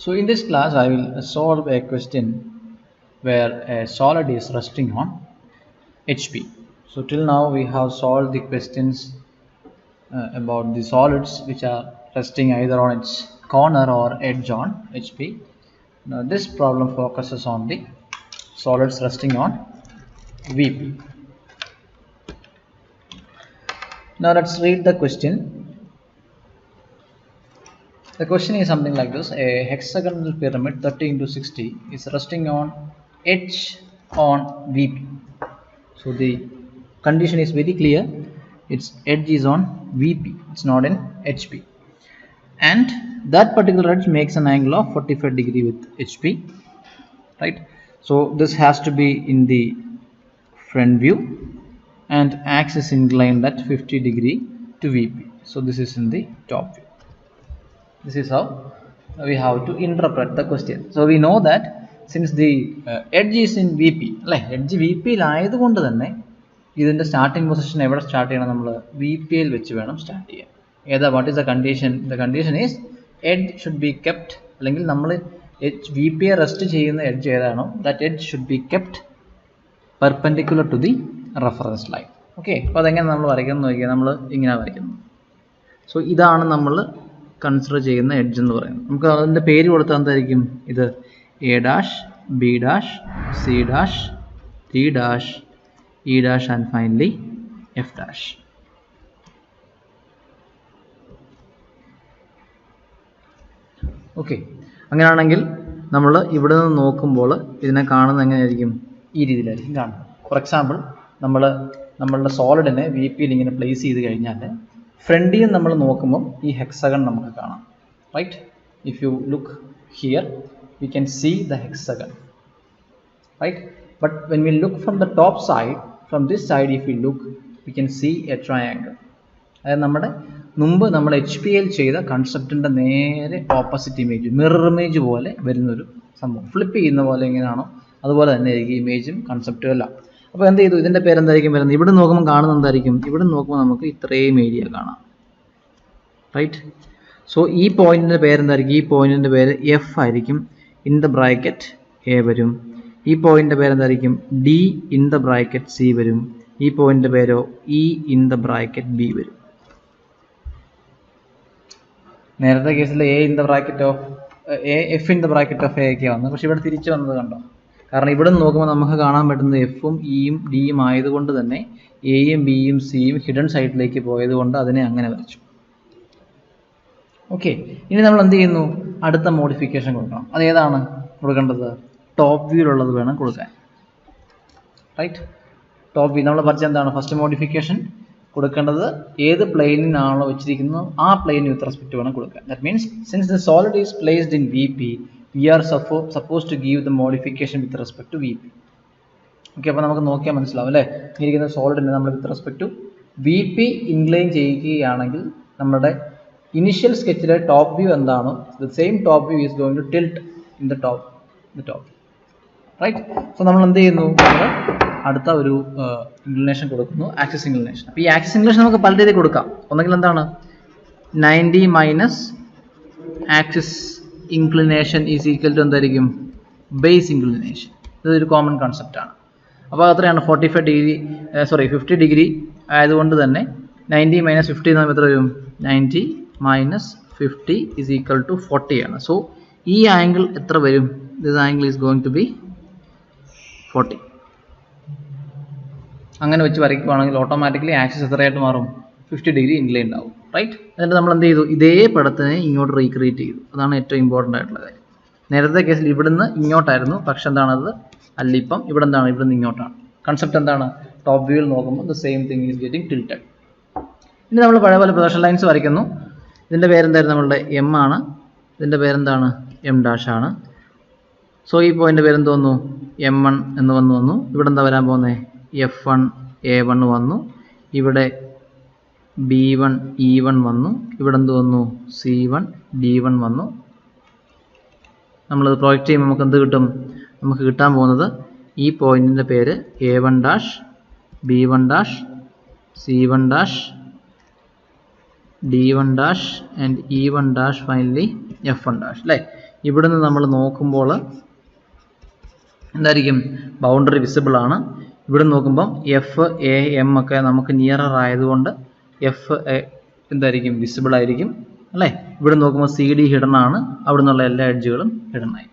So in this class I will solve a question where a solid is resting on HP. So till now we have solved the questions about the solids which are resting either on its corner or edge on HP. Now this problem focuses on the solids resting on VP. Now let's read the question. The question is something like this: a hexagonal pyramid 30 into 60 is resting on edge on VP. So the condition is very clear, its edge is on VP, it's not in HP, and that particular edge makes an angle of 45 degree with HP, right? So this has to be in the front view and axis inclined at 50 degree to VP. So this is in the top view. This is how we have to interpret the question. So we know that since the edge is in VP, like edge VP ലായതുകൊണ്ട് തന്നെ ഇതിന്റെ starting position എവിടെ start ചെയ്യണം? നമ്മൾ VP ൽ വെച്ച് വേണം start ചെയ്യാൻ. ഏതാ? What is the condition? The condition is edge should be kept, അല്ലെങ്കിൽ നമ്മൾ VP യെ റെസ്റ്റ് ചെയ്യുന്ന എഡ്ജ് ഏതാണോ that edge should be kept perpendicular to the reference line. Okay, അപ്പോൾ അതെങ്ങനെ നമ്മൾ വരയ്ക്കുന്നത് നോക്കിയാൽ നമ്മൾ ഇങ്ങനെ വരയ്ക്കുന്നു. സോ ഇതാണ് നമ്മൾ കൺസിഡർ ചെയ്യുന്ന എഡ്ജ് എന്ന് പറയുന്നത്. നമുക്ക് അതിൻ്റെ പേര് കൊടുത്താൽ എന്തായിരിക്കും? ഇത് A dash, B dash, C dash, T dash, E dash and finally F dash. Okay, അങ്ങനെയാണെങ്കിൽ നമ്മൾ ഇവിടെ നിന്ന് നോക്കുമ്പോൾ ഇതിനെ കാണുന്നത് എങ്ങനെയായിരിക്കും? ഈ രീതിയിലായിരിക്കും കാണുന്നത്. ഫോർ എക്സാമ്പിൾ, നമ്മളുടെ സോളിഡിനെ VP യിൽ ഇങ്ങനെ പ്ലേസ് ചെയ്ത് കഴിഞ്ഞാൽ ഫ്രണ്ടിൽ നിന്ന് നമ്മൾ നോക്കുമ്പോൾ ഈ ഹെക്സഗൺ നമുക്ക് കാണാം, right? If you look here we can see the hexagon, right? But when we look from the top side, from this side if you look we can see a triangle. അതായത് നമ്മുടെ മുമ്പ് നമ്മൾ HPL ചെയ്ത കൺസെപ്റ്റിൻ്റെ നേരെ opposite image, mirror image പോലെ വരുന്നൊരു സംഭവം. Flip ചെയ്യുന്ന പോലെ എങ്ങനെയാണോ അതുപോലെ തന്നെ ആയിരിക്കും ഇമേജും കൺസെപ്റ്റും എല്ലാം. അപ്പോൾ എന്ത് ചെയ്തു? ഇതിൻ്റെ പേരെന്തായിരിക്കും വരുന്നത്? ഇവിടെ നോക്കുമ്പോൾ കാണുന്നത് എന്തായിരിക്കും? ഇവിടെ നോക്കുമ്പോൾ നമുക്ക് ഇത്രയും ഏരിയ കാണാം, റൈറ്റ്? സോ ഈ പോയിന്റിൻ്റെ പേരെന്തായിരിക്കും? ഈ പോയിന്റിൻ്റെ പേര് എഫ് ആയിരിക്കും. ഇൻ ദ ബ്രാക്കറ്റ് എ വരും. ഈ പോയിന്റിൻ്റെ പേരെന്തായിരിക്കും? D in the bracket C വരും. ഈ പോയിന്റിൻ്റെ പേരോ E in the bracket B വരും. നേരത്തെ കേസിൽ A in the bracket of F in the bracket of A ഒക്കെ വന്നു. പക്ഷെ ഇവിടെ തിരിച്ചു വന്നത് കണ്ടോ? കാരണം ഇവിടെ നിന്ന് നോക്കുമ്പോൾ നമുക്ക് കാണാൻ പറ്റുന്നത് എഫും ഇയും ഡിയും ആയതുകൊണ്ട് തന്നെ എയും ബിയും സിയും ഹിഡൻ സൈഡിലേക്ക് പോയതുകൊണ്ട് അതിനെ അങ്ങനെ വരച്ചു. ഓക്കെ, ഇനി നമ്മൾ എന്ത് ചെയ്യുന്നു? അടുത്ത മോഡിഫിക്കേഷൻ കൊടുക്കണം. അത് ഏതാണ് കൊടുക്കേണ്ടത്? ടോപ്പ് വ്യൂയിലുള്ളത് വേണം കൊടുക്കാൻ, റൈറ്റ്? ടോപ്പ് വ്യൂ നമ്മൾ പഠിച്ച എന്താണ്? ഫസ്റ്റ് മോഡിഫിക്കേഷൻ കൊടുക്കേണ്ടത് ഏത് പ്ലെയിനിനാണോ വെച്ചിരിക്കുന്നത് ആ പ്ലെയിൻ വിത്ത് റെസ്പെക്ട് വേണം കൊടുക്കാൻ. That means since the solid is placed in VP, we are supposed to give the modification with respect to VP. Okay, അപ്പോൾ നമുക്ക് നോക്കിയാൽ മനസ്സിലാവും അല്ലേ? ഇരിക്കുന്ന സോളിഡിനെ നമ്മൾ with respect to VP incline ചെയ്യുകയാണെങ്കിൽ നമ്മുടെ ഇനിഷ്യൽ സ്കെച്ചിലെ ടോപ്പ് വ്യൂ എന്താണോ the same top view is going to tilt in the top, right? So നമ്മൾ എന്ത് ചെയ്യുന്നു? അടുത്ത ഒരു ഇൻക്ലിനേഷൻ കൊടുക്കുന്നു, ആക്സിസ് ഇൻക്ലിനേഷൻ. അപ്പോൾ ഈ ആക്സിസ് ഇൻക്ലിനേഷൻ നമുക്ക് പല രീതിയിൽ കൊടുക്കാം. ഒന്നെങ്കിൽ എന്താണ്? 90 minus axis inclination is equal to എന്തായിരിക്കും? Base inclination. ഇതൊരു കോമൺ കൺസെപ്റ്റാണ്. അപ്പോൾ അത്രയാണ് 50 ഡിഗ്രി ആയതുകൊണ്ട് തന്നെ 90 മൈനസ് 50 എന്ന് പറയുമ്പോൾ എത്ര വരും? 90 മൈനസ് 50 ഈസ് ഈക്വൽ ടു 40 ആണ്. സോ ഈ ആംഗിൾ എത്ര വരും? This angle is going to be 40. അങ്ങനെ വെച്ച് വരയ്ക്കുകയാണെങ്കിൽ ഓട്ടോമാറ്റിക്കലി ആക്സിസ് എത്രയായിട്ട് മാറും? 50 ഡിഗ്രി ഇൻക്ലൈൻ ഉണ്ടാവും, റൈറ്റ്? എന്നിട്ട് നമ്മൾ എന്ത് ചെയ്തു? ഇതേ പടത്തിനെ ഇങ്ങോട്ട് റീക്രിയേറ്റ് ചെയ്തു. അതാണ് ഏറ്റവും ഇമ്പോർട്ടൻ്റ് ആയിട്ടുള്ള കാര്യം. നേരത്തെ കേസിൽ ഇവിടുന്ന് ഇങ്ങോട്ടായിരുന്നു, പക്ഷെ എന്താണത്? അല്ല, ഇപ്പം ഇവിടെ എന്താണ്? ഇവിടുന്ന് ഇങ്ങോട്ടാണ്. കൺസെപ്റ്റ് എന്താണ്? ടോപ്പ് വ്യൂവിൽ നോക്കുമ്പോൾ the same thing is getting tilted. ഇനി നമ്മൾ പഴയ പോലെ പ്രൊജക്ഷൻ ലൈൻസ് വരയ്ക്കുന്നു. ഇതിൻ്റെ പേരെന്തായിരുന്നു? നമ്മളുടെ M ആണ്. ഇതിൻ്റെ പേരെന്താണ്? M ഡാഷ് ആണ്. സോ ഈ പോയിൻ്റ് പേരെന്ത് വന്നു? M1 എന്ന് വന്നു. ഇവിടെ എന്താ വരാൻ പോകുന്നത്? F1 A1 വന്നു. ഇവിടെ B1 E1 വന്നു. ഇവിടെ എന്ത് വന്നു? C1 D1 വന്നു. നമ്മളത് പ്രൊജക്റ്റ് ചെയ്യുമ്പോൾ നമുക്ക് എന്ത് കിട്ടും? നമുക്ക് കിട്ടാൻ പോകുന്നത് ഈ പോയിന്റിൻ്റെ പേര് A1 dash, B1 dash, C1 dash, D1 dash and E1 dash finally F1 dash അല്ലേ? ഇവിടെ നിന്ന് നമ്മൾ നോക്കുമ്പോൾ എന്തായിരിക്കും ബൗണ്ടറി വിസിബിൾ ആണ്. ഇവിടെ നോക്കുമ്പം എഫ് എ എം ഒക്കെ നമുക്ക് നിയറർ ആയതുകൊണ്ട് എഫ് എന്തായിരിക്കും വിസിബിൾ ആയിരിക്കും അല്ലേ. ഇവിടെ നോക്കുമ്പോൾ സി ഡി ഹിഡൻ ആണ്, അവിടെ നിന്നുള്ള എല്ലാ എഡ്ജുകളും ഹിഡൻ ആയി.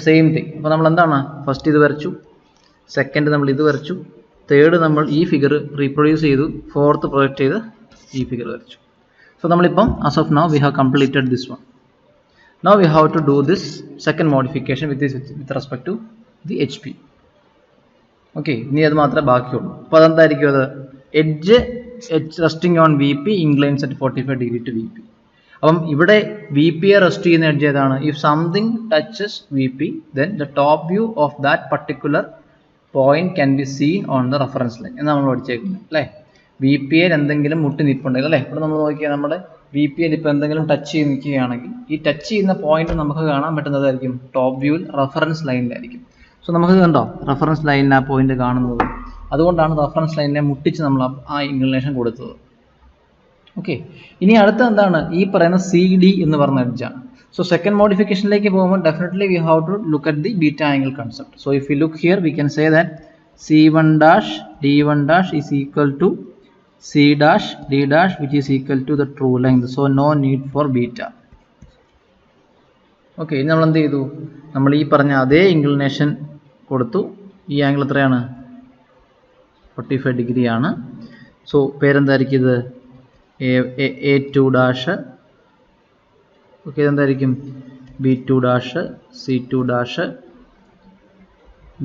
Same thing. അപ്പോൾ നമ്മൾ എന്താണ് ഫസ്റ്റ് ഇത് വരച്ചു, സെക്കൻഡ് നമ്മൾ ഇത് വരച്ചു, തേർഡ് നമ്മൾ ഈ ഫിഗർ റീപ്രൊഡ്യൂസ് ചെയ്തു, ഫോർത്ത് പ്രൊജക്റ്റ് ചെയ്ത് ഈ ഫിഗർ വരച്ചു. സോ നമ്മളിപ്പം as of now we have completed this one. Now we have to do this second modification with respect to the HP. Okay, ഇനി അത് മാത്രമേ ബാക്കിയുള്ളൂ. അപ്പോൾ അതെന്തായിരിക്കും അത് edge resting on V P inclines at 45 degree to V P. അപ്പം ഇവിടെ V പിയെ റെസ്റ്റ് ചെയ്യുന്ന എഡ്ജ് ഏതാണ്? If something touches V P then the top view of that particular point can be seen on the reference line എന്ന് നമ്മൾ പഠിച്ചേക്കുന്നത് അല്ലേ. V P എയിൽ എന്തെങ്കിലും മുട്ടി നിൽപ്പുണ്ടെങ്കിൽ അല്ലേ, ഇവിടെ നമ്മൾ നോക്കിയാൽ നമ്മുടെ വി പി എൽ ഇപ്പോൾ എന്തെങ്കിലും ടച്ച് ചെയ്ത് നിൽക്കുകയാണെങ്കിൽ ഈ ടച്ച് ചെയ്യുന്ന പോയിന്റ് നമുക്ക് കാണാൻ പറ്റുന്നതായിരിക്കും ടോപ്പ് വ്യൂവിൽ റെഫറൻസ് ലൈനിലായിരിക്കും. സോ നമുക്ക് കണ്ടോ റെഫറൻസ് ലൈനിൽ ആ പോയിന്റ് കാണുന്നത്. അതുകൊണ്ടാണ് റെഫറൻസ് ലൈനിനെ മുട്ടിച്ച് നമ്മൾ ആ ഇൻക്ലിനേഷൻ കൊടുത്തത്. ഓക്കെ, ഇനി അടുത്ത എന്താണ് ഈ പറയുന്ന സി ഡി എന്ന് പറഞ്ഞ എഡ്ജാണ്. സോ സെക്കൻഡ് മോഡിഫിക്കേഷനിലേക്ക് പോകുമ്പോൾ definitely we have to look at the beta angle concept. So if you look here we can say that C1 dash D1 dash is equal to C dash D dash which is equal to the true length. So no need for beta. Okay, ഇനി നമ്മൾ എന്ത് ചെയ്തു? നമ്മൾ ഈ പറഞ്ഞ അതേ inclination കൊടുത്തു. ഈ ആംഗിൾ എത്രയാണ്? 45 ഡിഗ്രി ആണ്. സോ പേരെന്തായിരിക്കും ഇത്? A2 dash. ഓക്കെ, ഇതെന്തായിരിക്കും? B2 dash, C2 dash,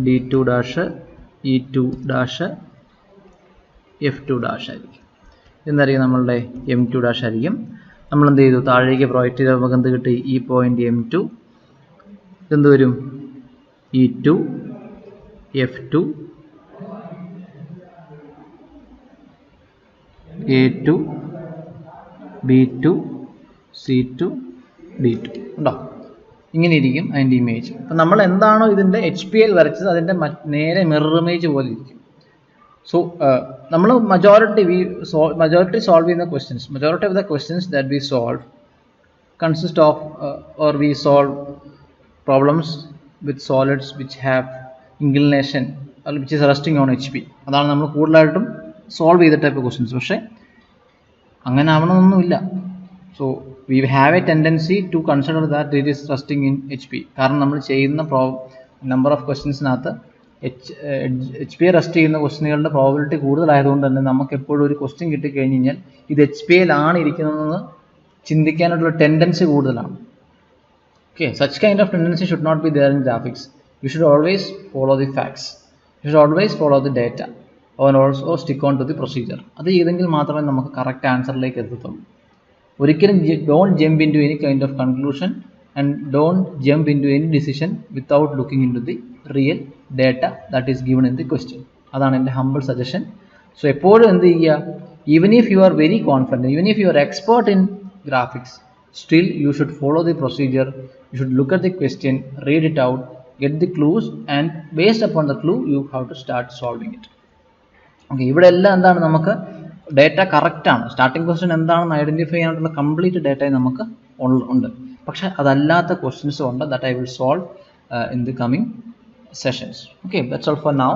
D2 dash, E2 dash, F2 dash ആയിരിക്കും. എന്തായിരിക്കും നമ്മളുടെ M2 ഡാഷ് ആയിരിക്കും. നമ്മൾ എന്ത് ചെയ്തു? താഴേക്ക് പ്രൊജക്റ്റ് ചെയ്ത് നമുക്ക് എന്ത് കിട്ടി? ഈ പോയിന്റ് M2 ഇതെന്ത് വരും? E2 F2 A2 B2 C2 D2 ഉണ്ടോ? ഇങ്ങനെ ഇരിക്കും അതിൻ്റെ ഇമേജ്. അപ്പം നമ്മൾ എന്താണോ ഇതിൻ്റെ HPL വരച്ചത് അതിൻ്റെ നേരെ മിറർ ഇമേജ് പോലെ ഇരിക്കും. സോ നമ്മൾ majority solve ചെയ്യുന്ന questions, majority of the questions that we solve consist of or we solve problems with solids which have inclination or which is resting on HP. അതാണ് നമ്മൾ കൂടുതലായിട്ടും സോൾവ് ചെയ്ത type questions. പക്ഷേ അങ്ങനെ ആവണമെന്നൊന്നുമില്ല. So we have a tendency to consider that it is resting in HP. കാരണം നമ്മൾ ചെയ്യുന്ന നമ്പർ ഓഫ് ക്വസ്റ്റ്യൻസിനകത്ത് HP റെസ്റ്റ് ചെയ്യുന്ന ക്വസ്റ്റ്യനുകളുടെ പ്രോബിലിറ്റി കൂടുതലായതുകൊണ്ട് തന്നെ നമുക്ക് എപ്പോഴും ഒരു ക്വസ്റ്റ്യൻ കിട്ടിക്കഴിഞ്ഞ് കഴിഞ്ഞാൽ ഇത് HPL ആണ് ഇരിക്കുന്നതെന്ന് ചിന്തിക്കാനുള്ള ടെൻഡൻസി കൂടുതലാണ്. Okay, such kind of tendency should not be there in graphics. You should always follow the facts, you should always follow the data and also stick on to the procedure. അത് ചെയ്തെങ്കിൽ മാത്രമേ നമുക്ക് correct ആൻസറിലേക്ക് എത്തത്തുള്ളൂ. ഒരിക്കലും don't jump into any kind of conclusion and don't jump into any decision without looking into the real data that is given in the question. അതാണ് എൻ്റെ humble suggestion. So എപ്പോഴും എന്ത് ചെയ്യുക? Even if you are very confident, even if you are expert in graphics, still you should follow the procedure. You should look at the question, read it out, get the clues, and based upon the clue you have to start solving it. Okay, ഇവിടെ എല്ലാം എന്താണ്? നമുക്ക് data കറക്റ്റാണ്. Starting question എന്താണെന്ന് identify ചെയ്യാനുള്ള complete ഡേറ്റയും നമുക്ക് ഉണ്ട്. പക്ഷെ അതല്ലാത്ത ക്വസ്റ്റ്യൻസും ഉണ്ട്. That I will solve in the coming sessions. Okay, that's all for now.